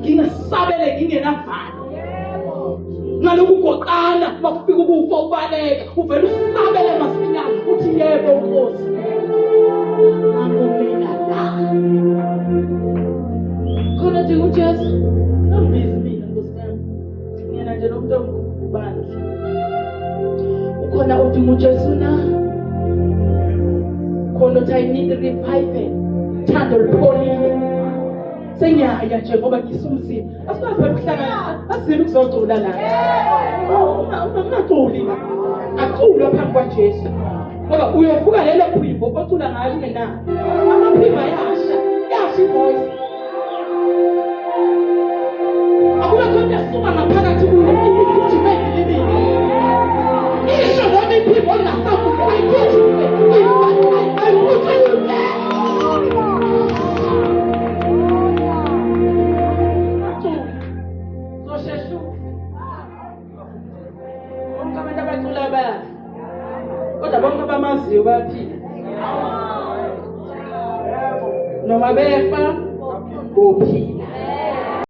ngingesabele ngingenavalo ngalokhu goqana bakufika ukufa ubaleka uvela usabele masinyane uthi yebo Nkosi ngangomela la khona nje uJesu ngambizi mina Nkosi yami ngiyena nje nomuntu obandla ukhona uthi uJesu na khona uthi I need revival thando lipholile sengiyaya nje ngoba ngisumzini asikwazi ukuhlangana asizini ukuzocula la ungaculi aculwa phambi kwaJesu ngoba uyovuka lelo phimbo ocula ngayo ngenani amaphimbo ayasha ivoice akula khona suka ngaphakathi kuyo igijime ngilibini isho noma iphimbo lingasavuka ayigijime ayiphuthwe kodwa bonke abamaziyo bayaphila noma befa bophila